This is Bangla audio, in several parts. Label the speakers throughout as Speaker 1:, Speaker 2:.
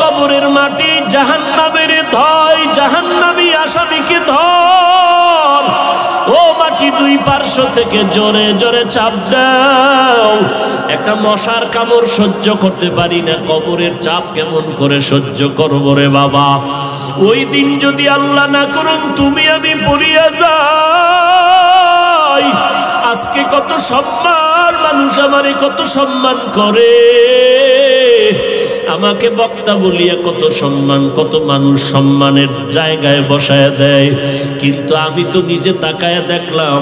Speaker 1: কবরের মাটি জাহান্নামের ধয়, জাহান্নামী আসামিকে ধর। ও মাটি দুই পার্শ্ব থেকে জোরে জোরে চাপ দাও। একটা মশার কামড় সহ্য করতে পারি না, কবরের চাপ কেমন করে সহ্য করবো রে বাবা। ওই দিন যদি আল্লাহ না করুন তুমি আমি পড়িয়া যাই, আজকে কত সম্মান, মানুষ আমারে কত সম্মান করে, আমাকে বক্তা বলিয়া কত সম্মান, কত মানুষ সম্মানের জায়গায় বসায় দেয়। কিন্তু আমি তো নিজে তাকায় দেখলাম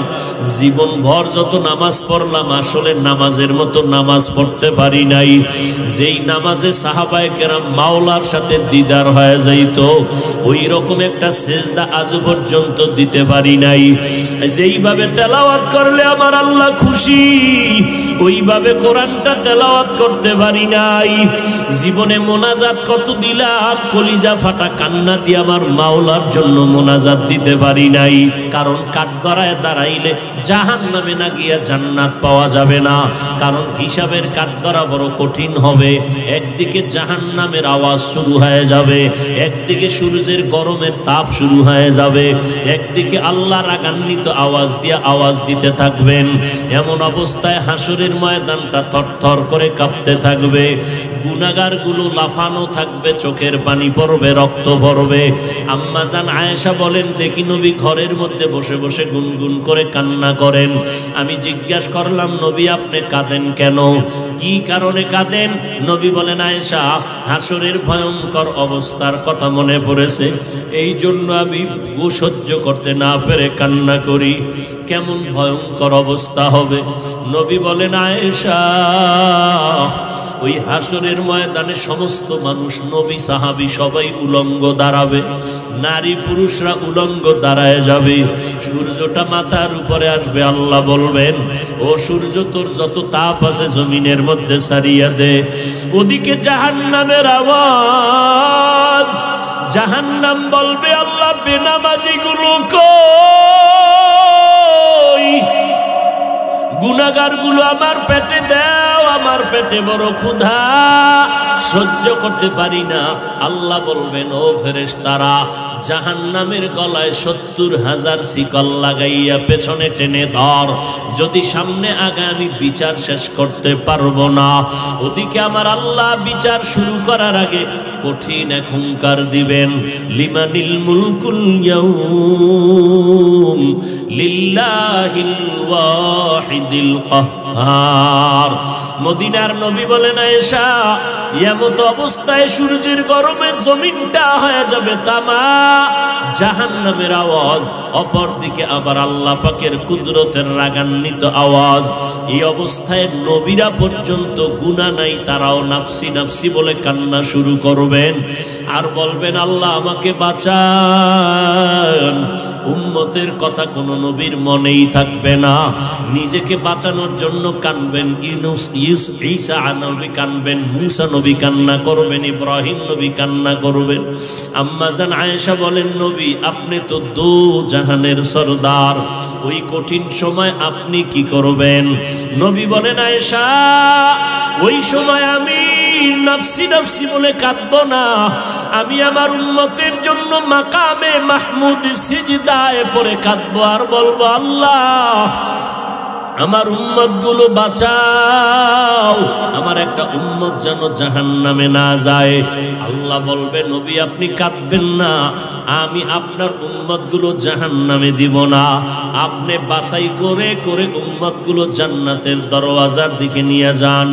Speaker 1: জীবন ভর যত নামাজ পড়লাম আসলে নামাজের মতো নামাজ পড়তে পারি নাই। যেই নামাজে সাহাবায়ে কেরাম মাওলার সাথে দিদার হয়ে যাইত, ওই রকম একটা সেজদা আজ পর্যন্ত দিতে পারি নাই। যেইভাবে তেলাওয়াত করলে আমার আল্লাহ খুশি, ওইভাবে কোরআনটা তেলাওয়াত করতে পারি নাই। জীবনে মোনাজাত কত দিলাম, কলিজা ফাটা কান্না দিয়ে আমার মাওলার জন্য মোনাজাত দিতে পারি নাই। কারণ কাঠগড়ায় দাঁড়াইলে জাহান্নামে না গিয়া জান্নাত পাওয়া যাবে না। কারণ হিসাবের কাঠগড়া বড় কঠিন হবে। একদিকে জাহান্নামের আওয়াজ শুরু হয়ে যাবে, একদিকে সূর্যের গরমের তাপ শুরু হয়ে যাবে, একদিকে আল্লাহ রাগান্বিত আওয়াজ দিয়ে আওয়াজ দিতে থাকবেন। এমন অবস্থায় হাসরের ময়দানটা থরথর করে কাঁপতে থাকবে, গুনাহগার গুলো লাফানো থাকবে, চোখের পানি পড়বে, রক্ত পড়বে। আম্মা জান আয়েশা বলেন, দেখি নবী ঘরের মধ্যে বসে বসে গুনগুন করে কান্না করেন। আমি জিজ্ঞাসা করলাম, নবী আপনি কাঁদেন কেন, কি কারণে কাঁদেন? নবী বলেন, আয়েশা হাসরের ভয়ঙ্কর অবস্থার কথা মনে পড়েছে, এই জন্য আমি সহ্য করতে না পেরে কান্না করি। কেমন ভয়ঙ্কর অবস্থা হবে? নবী বলেন, আয়েশা ওই হাসরের ময়দানে সমস্ত মানুষ, নবী সাহাবী সবাই উলঙ্গ দাঁড়াবে, নারী পুরুষরা উলঙ্গ দাঁড়ায় যাবে। সূর্যটা মাথার উপরে আসবে, আল্লাহ বলবেন, ও সূর্য তোর যত তাপ আছে জমিনের মধ্যে ছাড়িয়া দে। ওদিকে জাহান্নামের আওয়াজ, জাহান্নাম বলবে, আল্লাহ বেনামাজি গুলো কই, গুনাহগার গুলো আমার পেটে দাও, আমার পেটে বড় ক্ষুধা, সহ্য করতে পারি না। আল্লাহ বলবেন, ও ফেরেশতারা জাহান্নামের গলায় ৭০,০০০ শিকল লাগাইয়া পেছনে টেনে ধর, যদি সামনে আগে আমি বিচার শেষ করতে পারবো না। ওদিকে আমার আল্লাহ বিচার শুরু করার আগে কঠিন এক হুঙ্কার দিবেন, লিমানিল মুলকুল ইয়াউম লিল্লাহিল ওয়াহিদিল কাহ্হার। মদিনার নবী বলেন, আয়েশা এমত অবস্থায় সূর্যের গরমে জমিনটা হয়ে যাবে তামা, জাহান্নামের আওয়াজ, অপরদিকে আবার আল্লাহ পাকের কুদরতের রাগান্বিত আওয়াজ। এই অবস্থায় নবীরা পর্যন্ত গুনাহ নাই, তারাও নাফসি নাফসি বলে কান্না শুরু করবেন আর বলবেন, আল্লাহ আমাকে বাঁচান। উম্মতের কথা কোনো নবীর মনেই থাকবে না, নিজেকে বাঁচানোর জন্য কানবেন। ঈসা নবী কানবেন, মুসা নবী কান্না করবেন, ইব্রাহিম নবী কান্না করবেন। আম্মা জান আয়েশা বলেন, নবী আপনি তো দো জাহানের সরদার, ওই কঠিন সময় আপনি কি করবেন? নবী বলেন, আয়েশা ওই সময় আমি নাফসি নাফসি বলে কাঁদবো না, আমি আমার উম্মতের জন্য মাকামে মাহমুদ সিজদায় পড়ে কাঁদবো আর বলবো, আল্লাহ আমার উম্মত গুলো বাঁচাও, আমার একটা উম্মত যেন জাহান্নামে না যায়। আল্লাহ বলবে, নবী আপনি কাঁদবেন না, আমি আপনার উম্মত গুলো জাহান্নামে দিব না, আপনি বাছাই করে করে উম্মত গুলো জান্নাতের দরওয়াজার দিকে নিয়ে যান।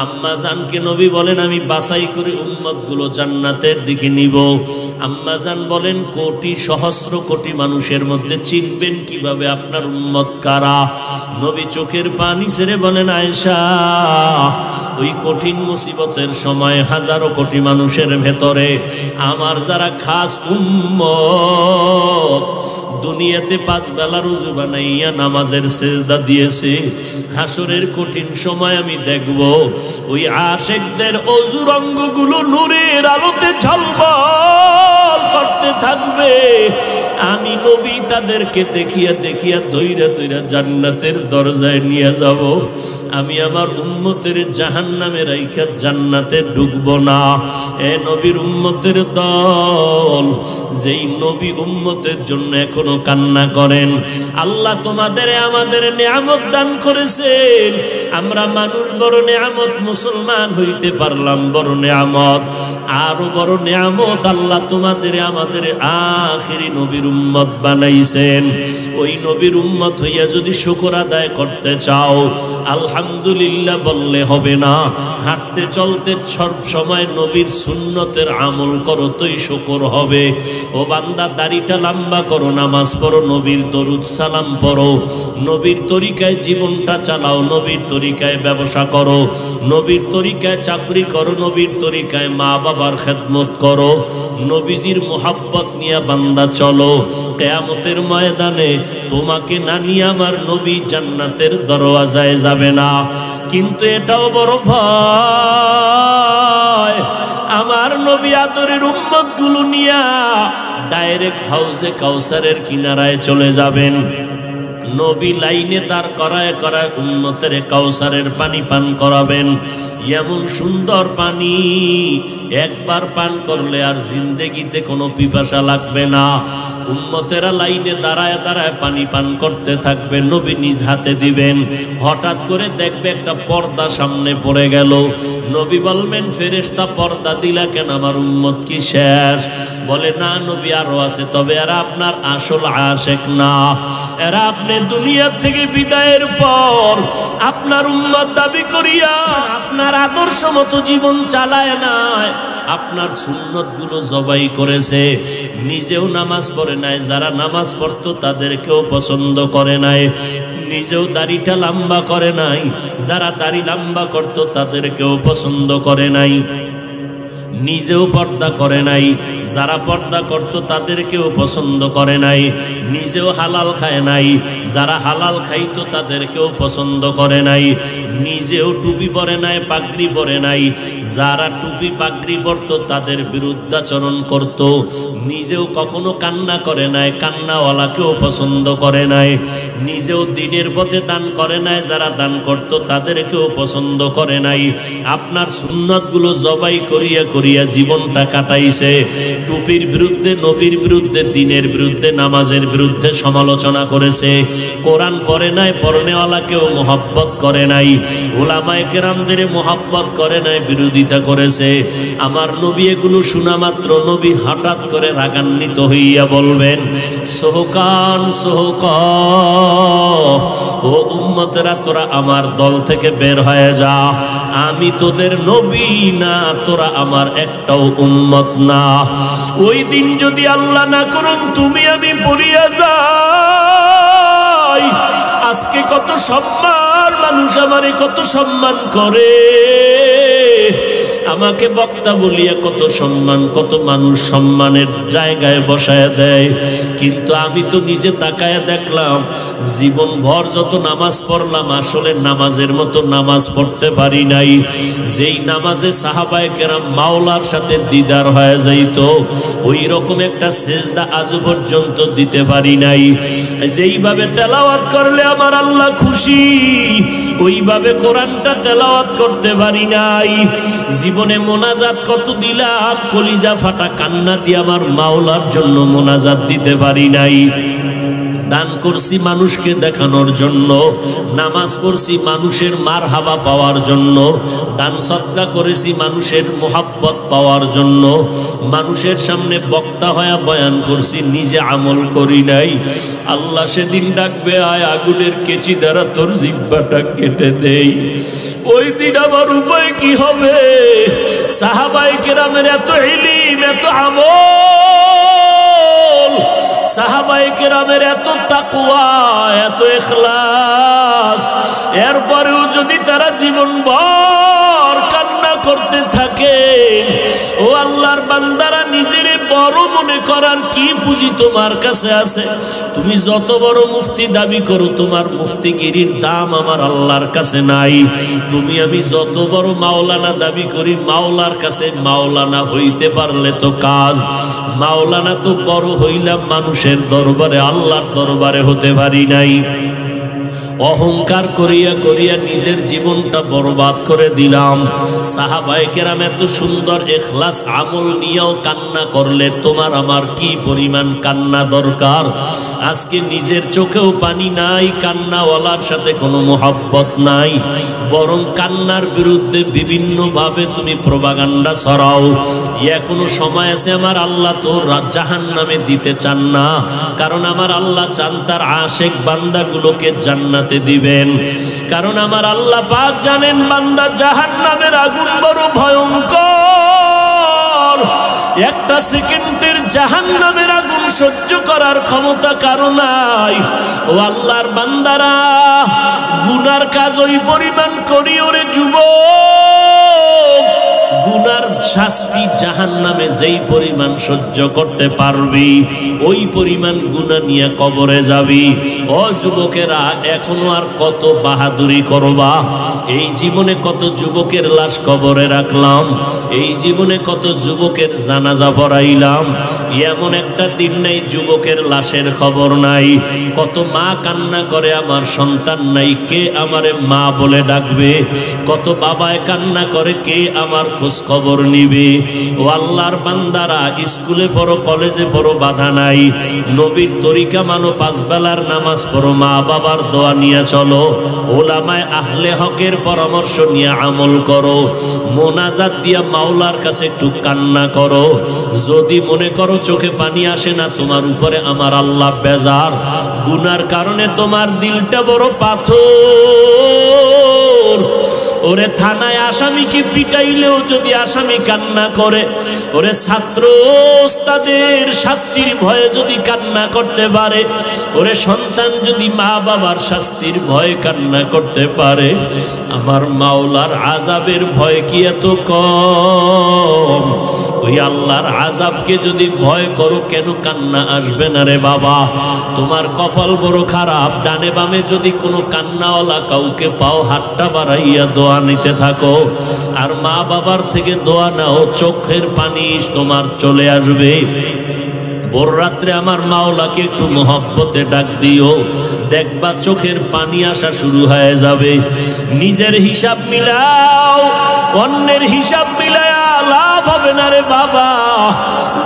Speaker 1: আম্মা জানকে নবী বলেন, আমি বাছাই করে উম্মত গুলো জান্নাতের দিকে নিব। আম্মা জান বলেন, কোটি সহস্র কোটি মানুষের মধ্যে চিনবেন কিভাবে আপনার উম্মত কারা? নবী চোখের পানি ছেড়ে বলেন, আয়েশা ওই কঠিন মুসিবতের সময় হাজারো কোটি মানুষের ভেতরে আমার যারা খাস উম্মত, দুনিয়াতে 5 বেলা রুজু বানাইয়া নামাজের সেজদা দিয়েছে, হাসরের কঠিন সময় আমি দেখব ওই আশিকদের অজুর অঙ্গগুলো নূরের আলোতে ঝলমল করতে থাকবে, আমি নবী তাদেরকে দেখিয়া দেখিয়া দইরা দইরা জান্নাতের দরজায় নিয়ে যাব। আমি আমার উম্মতের জাহান্নামে রাইখা জান্নাতে ঢুকবো না। এ নবীর উম্মতের দল, যেই নবী উম্মতের জন্য এখনো কান্না করেন, আল্লাহ তোমাদের আমাদের নিয়ামত দান করেছেন। আমরা মানুষ বড় নিয়ামত, মুসলমান হইতে পারলাম বড় নিয়ামত। আরো বড় নিয়ামত আল্লাহ তোমাদের আমাদের আখিরি নবীর উম্মত বানাইছেন। ওই নবীর উম্মত হইয়া যদি শুকর আদায় করতে চাও, আলহামদুলিল্লাহ বললে হবে না। হাঁটতে চলতে সব সময় নবীর সুন্নতের আমল করো, তোই শুকর হবে। ও বান্দা, দাড়িটা লম্বা করো, নামাজ পড়ো, নবীর দরুদ সালাম পড়ো, নবীর তরিকায় জীবনটা চালাও, নবীর তরিকায় ব্যবসা করো, নবীর তরিকায় চাকরি করো, নবীর তরিকায় মা বাবার খেদমত করো, নবীজির মোহাব্বত নিয়ে বান্দা চলো। কিয়ামতের ময়দানে তোমাকে না নিয়ে আমার নবী জান্নাতের দরওয়াজায় যাবে না। কিন্তু এটাও বড় ভয়, আমার নবী আদরের উম্মত গুলো নিয়া ডাইরেক্ট হাউজে কাউসারের কিনারায় চলে যাবেন। নবী লাইনে দাঁড় করায় করায় উম্মতের কাউসারের পানি পান করাবেন। এমন সুন্দর পানি, একবার পান করলে আর জিন্দেগিতে কোনো পিপাসা লাগবে না। উম্মতেরা লাইনে দাঁড়ায় দাঁড়ায় পানি পান করতে থাকবে, নবী নিজ হাতে দিবেন। হঠাৎ করে দেখবে একটা পর্দা সামনে পড়ে গেল। নবী বলবেন, ফেরেশতা পর্দা দিলা কেন, আমার উম্মত কি শেষ? বলে, না নবী আরো আছে, তবে এরা আপনার আসল আশেক না। এরা আপনি দুনিয়া থেকে বিদায়ের পর আপনার উম্মত দাবি করিয়া আপনার আদর্শ মতো জীবন চালায় নাই, আপনার সুন্নত গুলো জবাই করেছে, নিজেও নামাজ পড়ে নাই, যারা নামাজ পড়তো তাদেরকেও পছন্দ করে নাই, নিজেও দাড়িটা লম্বা করে নাই, যারা দাড়ি লম্বা করতো তাদেরকেও পছন্দ করে নাই, নিজেও পর্দা করে নাই, যারা পর্দা করত তাদেরকেও পছন্দ করে নাই, নিজেও হালাল খায় নাই, যারা হালাল খাইতো তাদেরকেও পছন্দ করে নাই, নিজেও টুপি পরে নাই, পাগড়ি পরে নাই, যারা টুপি পাগড়ি পরতো তাদের বিরুদ্ধাচরণ করত, নিজেও কখনো কান্না করে নাই, কান্নাওয়ালাকেও পছন্দ করে নাই, নিজেও দিনের পথে দান করে নাই, যারা দান করত তাদেরকেও পছন্দ করে নাই। আপনার সুন্নতগুলো জবাই করিয়া করিয়া জীবনটা কাটাইছে। টুপির বিরুদ্ধে, নবীর বিরুদ্ধে, দিনের বিরুদ্ধে, নামাজের বিরুদ্ধে সমালোচনা করেছে। কোরআন পড়ে নাই, পড়নেওয়ালাকেও মোহাব্বত করে নাই, উলামায়ে কেরামদের মোহাব্বত করে নাই, বিরোধিতা করেছে। আমার নবী এগুলো শোনা মাত্র নবী হঠাৎ করে রাগান্বিত হইয়া বলবেন, সোহকান সোহক, ও উম্মতেরা তোরা আমার দল থেকে বের হয়ে যা, আমি তোদের নবী না, তোরা আমার একটাও উম্মত না। ওই দিন যদি আল্লাহ না করুন তুমি আমি পড়িয়া যাই, আজকে কত সম্মান, মানুষ আমারে কত সম্মান করে, আমাকে বক্তা বলিয়া কত সম্মান, কত মানুষ সম্মানের জায়গায় বসায় দেয়। কিন্তু আমি তো নিজে তাকায় দেখলাম, জীবন ভর যত নামাজ পড়লাম, আসলে নামাজের মতো নামাজ পড়তে পারি নাই। যেই নামাজে সাহাবায়ে কেরাম মাওলার সাথে দিদার হয়ে যাইত, ওই রকম একটা সেজদা আজ পর্যন্ত দিতে পারি নাই। যেইভাবে তেলাওয়াত করলে আমার আল্লাহ খুশি, ওইভাবে কোরআনটা তেলাওয়াত করতে পারি নাই। জীবনে মোনাজাত কত দিলাম, কলিজা ফাটা কান্না দিয়ে আমার মাওলার জন্য মোনাজাত দিতে পারি নাই। দান করছি মানুষকে দেখানোর জন্য, নামাজ পড়ছি মানুষের মারহাবা পাওয়ার জন্য, দান সদকা করেছি মানুষের মোহাব্বত পাওয়ার জন্য, মানুষের সামনে বক্তা হয়ে বয়ান করছি, নিজে আমল করি নাই। আল্লাহ সেদিন ডাকবে, আয় আগুনের কেচি দ্বারা তোর জিহ্বাটা কেটে দেই। ওই দিন আমার উপায় কি হবে? সাহাবায়ে কেরামের এত ইলম, এত আমল, সাহাবায়ে কেরামের এত তাকওয়া, এত ইখলাস, এরপরেও যদি তারা জীবনভর কান্না করতে থাকে, ও আল্লাহর বান্দারা নিজেরে বড় মনে করার কি পুঁজি তোমার কাছে আছে? তুমি যত বড় মুফতি দাবি করো, তোমার মুফতিগিরির দাম আমার আল্লাহর কাছে নাই। তুমি আমি যত বড় মাওলানা দাবি করি, মাওলার কাছে মাওলানা হইতে পারলে তো কাজ। মাওলানা তো বড় হইলাম মানুষের দরবারে, আল্লাহর দরবারে হতে পারি নাই। অহংকার করিয়া করিয়া নিজের জীবনটা বরবাদ করে দিলাম। সাহাবায়ে কেরাম এত সুন্দর ইখলাস আমল নিয়েও কান্না করলে তোমার আমার কি পরিমাণ কান্না দরকার? আজকে নিজের চোখেও পানি নাই, কান্নাওয়ালার সাথে কোনো মোহাব্বত নাই, বরং কান্নার বিরুদ্ধে বিভিন্নভাবে তুমি প্রপাগান্ডা ছড়াও। এখনো সময় আছে, আমার আল্লাহ তো জাহান্নামে দিতে চান না, কারণ আমার আল্লাহ চান তার আশেক বান্দাগুলোকে জান্নাত দিবেন। কারণ আমার আল্লাহ পাক জানেন বান্দা জাহান্নামের আগুন বড় ভয়ঙ্কর। একটা সেকেন্ডের জাহান্নামের আগুন সহ্য করার ক্ষমতা কারো নাই। ও আল্লাহর বান্দারা, গুনার কাজ ওই পরিমাণ করি ওরে যুবক, গুনার শাস্তি জাহান্নামে যেই পরিমাণ সহ্য করতে পারবি ওই পরিমাণ গুনাহ নিয়ে কবরে যাবি। ও যুবকেরা, এখনো আর কত বাহাদুরি করবা? এই জীবনে কত যুবকের লাশ কবরে রাখলাম, এই জীবনে কত যুবকের জানাজা পড়াইলাম, এমন একটা দিন নেই যুবকের লাশের খবর নাই। কত মা কান্না করে আমার সন্তান নাই, কে আমারে মা বলে ডাকবে? কত বাবায় কান্না করে, কে আমার খোঁজ খবর নিবে? ও আল্লাহর বান্দারা, স্কুলে পড়ো কলেজে পড়ো বাধা নাই, নবীর তরিকা মানো, পাঁচ বেলার নামাজ পড়ো, মা বাবার দোয়া নিয়ে চলো, ওলামায়ে আহলে হকের পরামর্শ নিয়ে আমল করো, মোনাজাত দিয়া মাওলার কাছে একটু কান্না করো। যদি মনে করো চোখে পানি আসে না, তোমার উপরে আমার আল্লাহ বেজার, গুনার কারণে তোমার দিলটা বড় পাথর। ওরে থানায় আসামিকে পিটাইলেও যদি আসামি কান্না করে, ওরে ছাত্র ওস্তাদের শাস্তির ভয়ে যদি কান্না করতে পারে, ওরে সন্তান যদি মা বাবার শাস্তির ভয়ে কান্না করতে পারে, আমার মাওলার আযাবের ভয় কি এত কম? ওই আল্লাহর আযাবকে যদি ভয় করো, কেন কান্না আসবে না রে বাবা? তোমার কপাল বড় খারাপ, ডানে বামে যদি কোনো কান্নাওয়ালা কাউকে পাও, হাতটা বাড়াইয়া দোয়া নিতে থাকো, আর মা বাবার থেকে দোয়া নাও, চোখের পানি তোমার চলে আসবে। ভোর রাত্রে আমার মাওলাকে একটু মোহব্বতে ডাক দিও, দেখবা চোখের পানি আসা শুরু হয়ে যাবে। নিজের হিসাব মিলাও, অন্যের হিসাব মিলায়া লাভ হবে না রে বাবা।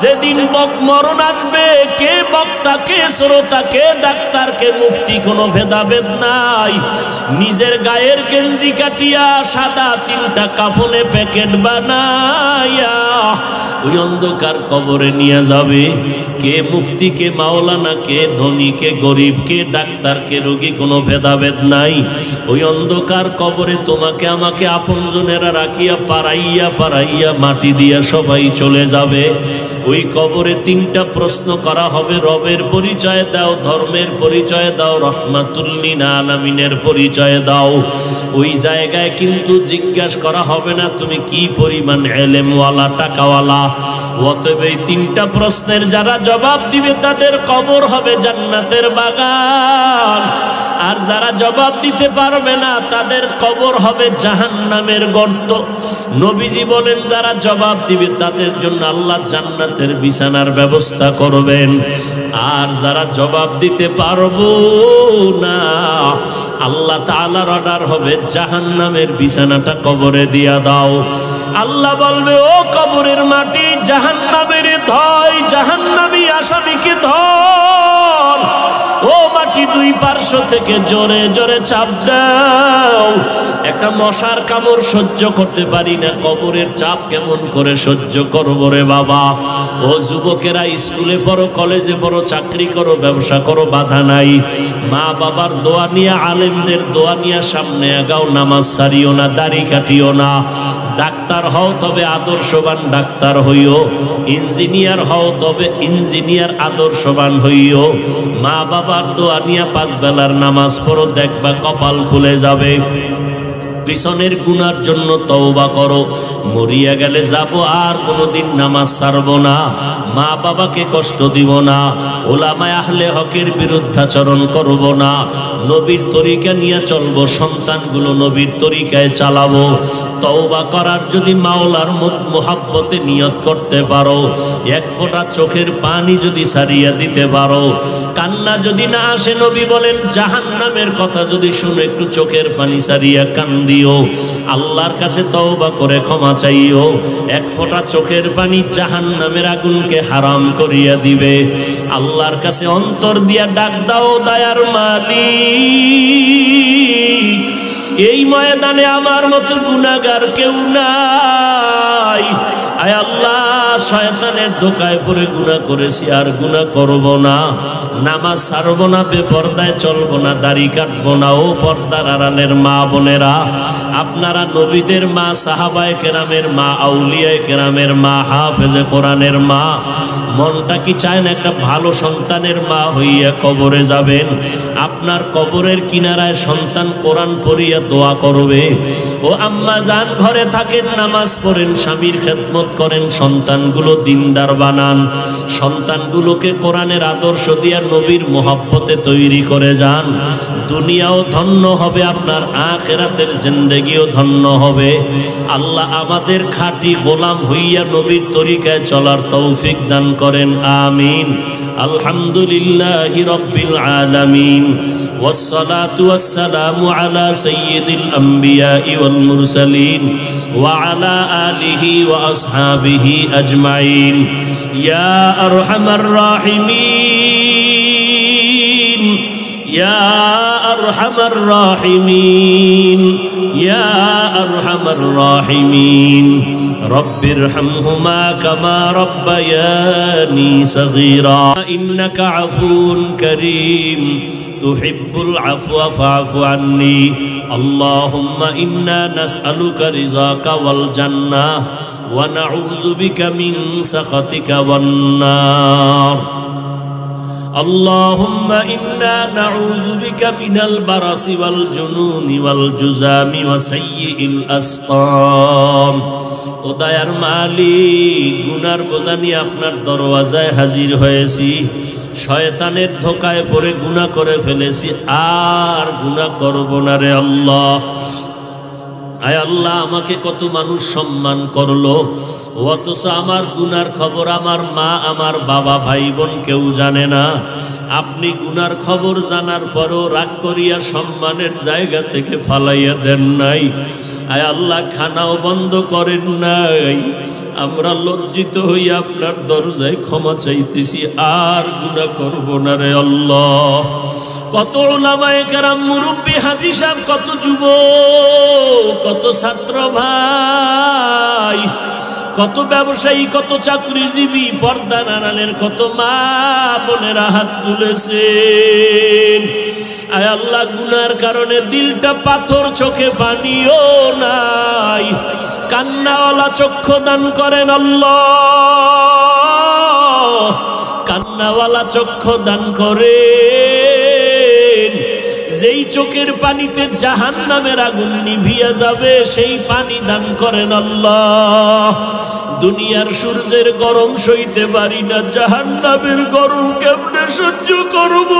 Speaker 1: যেদিন মরণ আসবে, কে বক্তা, কে শ্রোতা, কে ডাক্তার, কে মুফতি, কোনো ভেদাভেদ নাই। নিজের গায়ের গেঞ্জি কাটিয়া সাদা তিনটা কাফনে প্যাকেট বানাইয়া ওই অন্ধকার কবরে নিয়ে যাবে। কে মুফতি, কে মাওলানা, কে ধনী, কে গরিব, কে ডাক্তার, কে রোগী, কোনো ভেদাভেদ নাই। ওই অন্ধকার কবরে তোমাকে আমাকে আপনজনেরা রাখিয়া পাড়াইয়া পাড়াইয়া মাটি দিয়া সবাই চলে যাবে। ওই কবরে তিনটা প্রশ্ন করা হবে, রবের পরিচয় দাও, ধর্মের পরিচয় দাও, রহমাতুল লিল আলামিনের পরিচয় দাও। ওই জায়গায় কিন্তু জিজ্ঞাসা করা হবে না তুমি কি পরিমাণ এলেমওয়ালা, টাকাওয়ালা। অতএব এই তিনটা প্রশ্নের যারা জবাব দিবে তাদের কবর হবে জান্নাতের বাগান, আর যারা জবাব দিতে পারবে না তাদের কবর হবে জাহান্নামের গর্ত। নবীজি বলেন যারা জবাব দিবে তাদের জন্য আল্লাহ জান্নাতের বিছানার ব্যবস্থা করবেন, আর যারা জবাব দিতে পারবো না আল্লাহ তাআলার অর্ডার হবে জাহান্নামের বিছানাটা কবরে দিয়া দাও। আল্লাহ বলবে, ও কবরের মাটি, জাহান্নামের ধয়, জাহান্নামী আসামিকে ধর। ও মাটি দুই পার্শ্ব থেকে জোরে জোরে চাপ দাও। একটা মশার কামড় সহ্য করতে পারি না, কবরের চাপ কেমন করে সহ্য করবো রে বাবা? ও যুবকেরা, স্কুলে পড়ো, কলেজে পড়ো, চাকরি করো, ব্যবসা করো, বাধা নাই। মা বাবার দোয়া নিয়ে, আলেমদের দোয়া নিয়ে সামনে আগাও, নামাজ ছাড়িও না, দাড়ি কাটিও না। ডাক্তার হও তবে আদর্শবান ডাক্তার হইও, ইঞ্জিনিয়ার হও তবে ইঞ্জিনিয়ার আদর্শবান হইও। মা বাবার দোয়া নিয়ে পাঁচ বেলার নামাজ পড়ো, দেখবা কপাল খুলে যাবে। পিছনের গুনার জন্য তওবা করো। মরিয়া গেলে যাব আর কোনোদিন নামাজ ছাড়ব না, মা বাবাকে কষ্ট দিব না, ওলামায়ে আহলে হকের বিরুদ্ধাচরণ করব না, নবীর তরিকা নিয়ে চলবো, সন্তানগুলো নবীর তরিকায় চালাবো। তওবা করার যদি মাওলার মুহাব্বতে নিয়ত করতে পারো, এক ফোঁটা চোখের পানি যদি ছাড়িয়ে দিতে পারো, কান্না যদি না আসে, নবী বলেন জাহান্নামের কথা যদি শুনে একটু চোখের পানি ছাড়িয়া কান্দিও, আল্লাহর কাছে তওবা করে ক্ষমা চাইও, এক ফোঁটা চোখের পানি জাহান্নামের আগুনকে হারাম করিয়া দিবে। আল্লাহর কাছে অন্তর দিয়া ডাক দাও, দয়ার মালিক, এই ময়দানে আমার মতো গুনাহগার কেউ নাই। আয় আল্লাহ, শয়তানের ধোকায় পড়ে গুনাহ করেছি, আর গুনাহ করব না, নামাজ ছাড়ব না, বেপরদায় চলব না, দাড়ি কাটবো না। ও পর্দার আড়ালের মা বোনেরা, আপনারা নবীদের মা, সাহাবায়ে কেরামের মা, আউলিয়ায়ে কেরামের মা, হাফেজে কোরআনের মা, মনটা কি চায় না একটা ভালো সন্তানের মা হইয়া কবরে যাবেন? আপনার কবরের কিনারায় সন্তান কোরআন পড়িয়া দোয়া করবে। ও আম্মা জান, ঘরে থাকেন, নামাজ পড়েন, স্বামীর খেদমত করেন, সন্তানগুলো দিনদার বানান, সন্তানগুলোকে কোরআনের আদর্শ দিয়া নবীর মোহাব্বতে তৈরি করে যান। দুনিয়াও ধন্য হবে, আপনার আখিরাতের জিন্দেগিও ধন্য হবে। আল্লাহ আমাদের খাঁটি গোলাম হইয়া নবীর তরিকায় চলার তৌফিক দান করেন, আমিন। আলহামদুলিল্লাহি রাব্বিল আলামিন, ওয়াসসালাতু ওয়াসসালামু আলা সাইয়্যিদিল আমবিয়া ওয়াল মুরসালিন ওয়া আলা আলিহি ওয়া আসহাবিহি আজমাইন। ইয়া আরহামার রাহিমিন, ইয়া আরহামার রাহিমিন, ইয়া আরহামার রাহিমিন। রব্বিরহামহুমা কামা রব্বায়ানি সগীরা। ইন্নাকা আফুন কারীম তুহিব্বুল আফওয়া ফা'ফু আন্নি। আল্লাহুম্মা ইন্না নাসআলুকা রিযাকা ওয়াল জান্নাহ ওয়া নাউযু বিকা মিন সাখাতিকা ওয়ান নার। اللهم إنا نعوذ بك من البرص والجنون والجذام وسيء الأسقام। ও দয়ার মালিক, গুনার বোঝা নিয়ে আপনার দরওয়াজায় হাজির হয়েছি, শয়তানের ধোকায় পড়ে গুনাহ করে ফেলেছি, আর গুনাহ করব না রে আল্লাহ। আয় আল্লাহ, আমাকে কত মানুষ সম্মান করলো, অথচ আমার গুনার খবর আমার মা, আমার বাবা, ভাই বোন কেউ জানে না। আপনি গুনার খবর জানার পরও রাগ করিয়া সম্মানের জায়গা থেকে ফালাইয়া দেন নাই। আয় আল্লাহ, খানাও বন্ধ করেন নাই। আমরা লজ্জিত হইয়া আপনার দরজায় ক্ষমা চাইতেছি, আর গুনাহ করব না রে আল্লাহ। কত উলামায়ে কেরাম, মুরব্বী, হাজী সাহেব, কত যুবক, কত ছাত্র ভাই, কত ব্যবসায়ী, কত চাকরিজীবী, পর্দার আড়ালের কত মা বোনেরা হাত তুলেছেন। আয় আল্লাহ, গুনার কারণে দিলটা পাথর, চোখে পানিও নাই, কান্নাওয়ালা চক্ষু দান করেন আল্লাহ, কান্নাওয়ালা চক্ষু দান করেন। যেই চোখের পানিতে জাহান্নামের আগুন নিভিয়া যাবে, সেই পানি দান করেন আল্লাহ। দুনিয়ার সূর্যের গরম সইতে পারি না, জাহান্নামের গরম কেমনে সহ্য করব?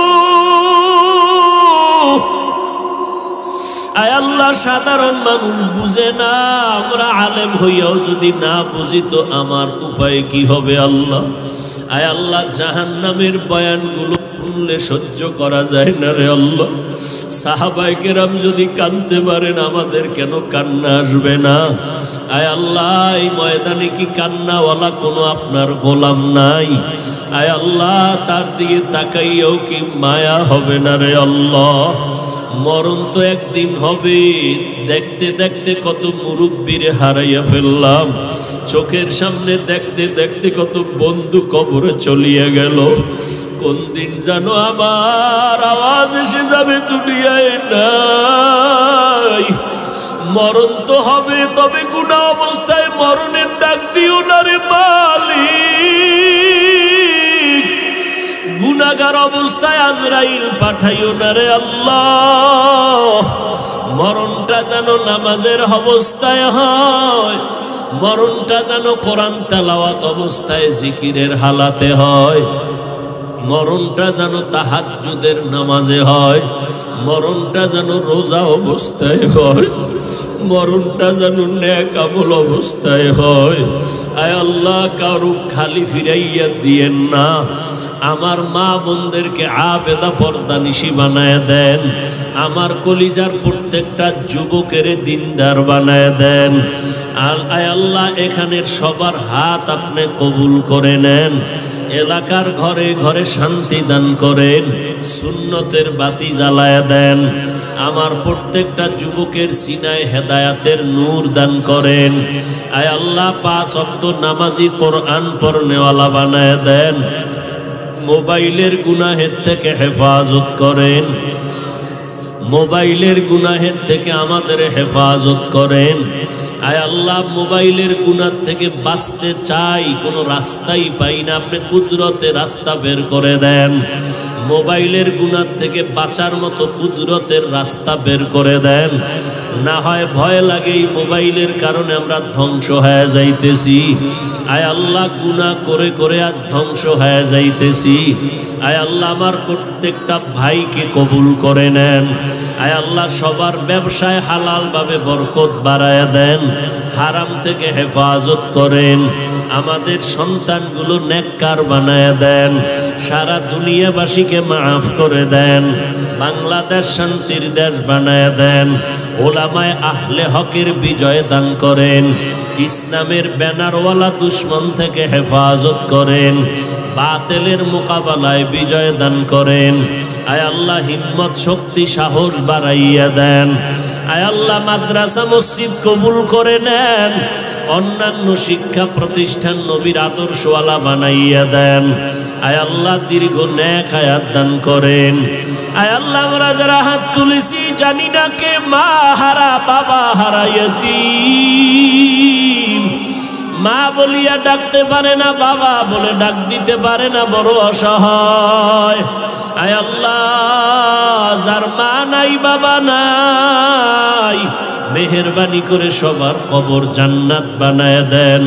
Speaker 1: আয় আল্লাহ, সাধারণ মানুষ বুঝে না, আমরা আলেম হইয়াও যদি না বুঝি তো আমার উপায় কি হবে আল্লাহ? আয় আল্লাহ, জাহান্নামের বয়ানগুলো শুনলে সহ্য করা যায় না রে আল্লাহ। সাহাবায়ে কেরাম যদি কাঁদতে পারেন, আমাদের কেন কান্না আসবে না? আয় আল্লাহ, এই ময়দানে কি কান্নাওয়ালা কোনো আপনার গোলাম নাই? আয় আল্লাহ, তার দিকে তাকাইয়াও কি মায়া হবে না রে আল্লাহ? মরণ তো একদিন হবে। দেখতে দেখতে কত মুরব্বীরে হারাইয়া ফেললাম, চোখের সামনে দেখতে দেখতে কত বন্ধু কবরে চলিয়া গেল। কোন দিন জানো আমার আওয়াজ এসে যাবে দুনিয়ায় নাই। মরণ তো হবে, তবে গুনাহ অবস্থায় মরণের ডাক দিও না রে মালিক। গুনাহগার অবস্থায় আজরাইল পাঠাইও না রে আল্লাহ। মরণটা যেন নামাজের অবস্থায় হয়, মরণটা যেন কোরআন তেলাওয়াত অবস্থায় জিকিরের হালাতে হয়, মরণটা যেন তাহাজ্জুদের নামাজে হয়, মরণটা যেন রোজা অবস্থায় হয়, মরণটা যেন নেক আমল অবস্থায় হয়। আয় আল্লাহ, কারু খালি ফিরাইয়া দিয়েন না। আমার মা বোনদেরকে আবেদা পর্দানিশি বানায় দেন। আমার কলিজার প্রত্যেকটা যুবকের দিনদার বানায় দেন। আয় আল্লাহ, এখানের সবার হাত আপনি কবুল করে নেন। এলাকার ঘরে ঘরে শান্তি দান করেন, সুন্নতের বাতি জ্বালায় দেন। আমার প্রত্যেকটা যুবকের সিনায় হেদায়াতের নূর দান করেন। আয় আল্লাহ, 5 ওয়াক্ত নামাজি কোরআন পড়নেওয়ালা বানায় দেন। মোবাইলের গুনাহের থেকে হেফাজত করেন, মোবাইলের গুনাহের থেকে আমাদের হেফাজত করেন। আয় আল্লাহ, মোবাইলের গুনাহ থেকে বাঁচতে চাই, কোনো রাস্তাই পাই না, আপনি কুদরতে রাস্তা বের করে দেন। মোবাইলের গুনাহ থেকে বাঁচার মতো কুদরতের রাস্তা বের করে দেন। না হয় ভয় লাগে এই মোবাইলের কারণে আমরা ধ্বংস হয়ে যাইতেছি। আয় আল্লাহ, গুনাহ করে করে আজ ধ্বংস হয়ে যাইতেছি। আয় আল্লাহ, আমার প্রত্যেকটা ভাইকে কবুল করে নেন। আয় আল্লাহ, সবার ব্যবসায় হালালভাবে বরকত বাড়ায় দেন, হারাম থেকে হেফাজত করেন। আমাদের সন্তানগুলো নেককার বানায় দেন, সারা দুনিয়াবাসীকে মাফ করে দেন। বাংলাদেশ শান্তির দেশ বানায় দেন। ওলামায়ে আহলে হকের বিজয় দান করেন। ইসলামের ব্যানারওয়ালা দুশ্মন থেকে হেফাজত করেন। বাতিলের মোকাবেলায় বিজয় দান করেন। আয় আল্লাহ, হিম্মত শক্তি সাহস বাড়াইয়া দেন। আয় আল্লাহ, মাদ্রাসা মসজিদ কবুল করে নেন। অন্যান্য শিক্ষা প্রতিষ্ঠান নবীর আদর্শওয়ালা বানাইয়া দেন। আয় আল্লাহ, দীর্ঘ নেক হায়াত দান করেন। আয় আল্লাহ, আমরা যারা হাত তুলেছি জানি না কে মা হারা, বাবা হারা, ইয়তীম, মা বলিয়া ডাকতে পারে না, বাবা বলে ডাক দিতে পারে না, বড় অসহায়। আয় আল্লাহ, যার মা নাই বাবা নাই, মেহেরবানি করে সবার কবর জান্নাত বানায় দেন।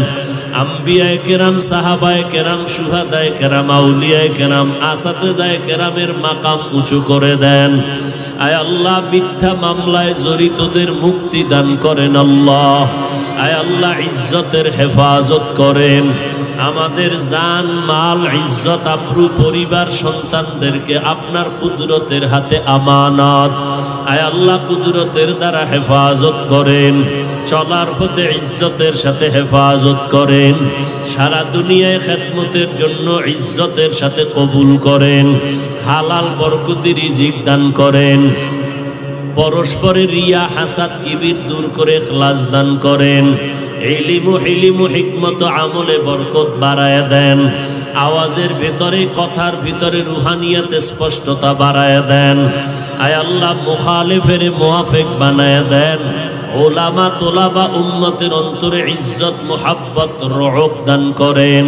Speaker 1: আম্বিয়ায়ে কেরাম, সাহাবায়ে কেরাম, শুহাদায়ে কেরাম, আউলিয়ায়ে কেরাম, আসাতেজায়ে কেরামের মাকাম উঁচু করে দেন। আয় আল্লাহ, মিথ্যা মামলায় জড়িতদের মুক্তি দান করেন আল্লাহ। আয় আল্লাহ, ইজ্জতের হেফাজত করেন। আমাদের জান মাল ইজ্জত আব্রু পরিবার সন্তানদেরকে আপনার কুদরতের হাতে আমানত। আয় আল্লাহ, কুদরতের দ্বারা হেফাজত করেন। চলার পথে ইজ্জতের সাথে হেফাজত করেন। সারা দুনিয়ায় খেদমতের জন্য ইজ্জতের সাথে কবুল করেন। হালাল বরকতি রিজিক দান করেন। পরস্পরের রিয়া হাসাদ কিবির দূর করে ইখলাস দান করেন। ইলমু হিকমত আমলে বরকত বাড়ায় দেন। আওয়াজের ভিতরে, কথার ভিতরে রুহানিয়াতে স্পষ্টতা বাড়ায় দেন। আয় আল্লাহ, মুখালিফের মুওয়াফিক বানায় দেন। ওলামা তোলাবা উম্মতের অন্তরে ইজ্জত মুহাব্বত রউব দান করেন।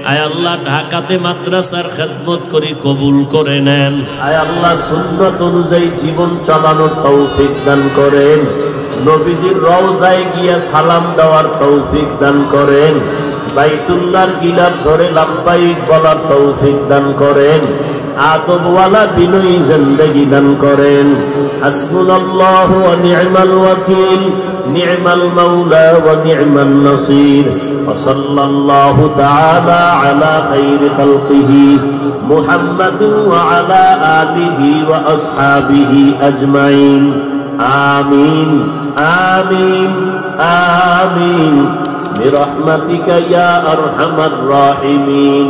Speaker 1: আয় আল্লাহ, ঢাকাতে মাদ্রাসার খেদমত করি কবুল করে নেন। আয় আল্লাহ, সুন্নাত অনুযায়ী জীবন চালানোর তৌফিক দান করেন। নবীজির রওজায় গিয়া সালাম দেওয়ার তৌফিক দান করেন। বাইতুল্লাহর গিলাফ ধরে লাব্বাইক বলার তৌফিক দান করেন। আদবওয়ালা বিনয়ী জিন্দেগি দান করেন। হাসবুনাল্লাহু ওয়া নি'মাল ওয়াকিল, নি'মাল মাওলা ওয়া নি'মান নাসির। ওয়া সাল্লাল্লাহু তাআলা আলা খাইরি খালকিহি মুহাম্মাদিন ওয়া আলা আলিহি ওয়া আসহাবিহি আজমাইন। আমিন আমিন আমিন বিরহমাতিকা ইয়া আরহামার রাহিমিন।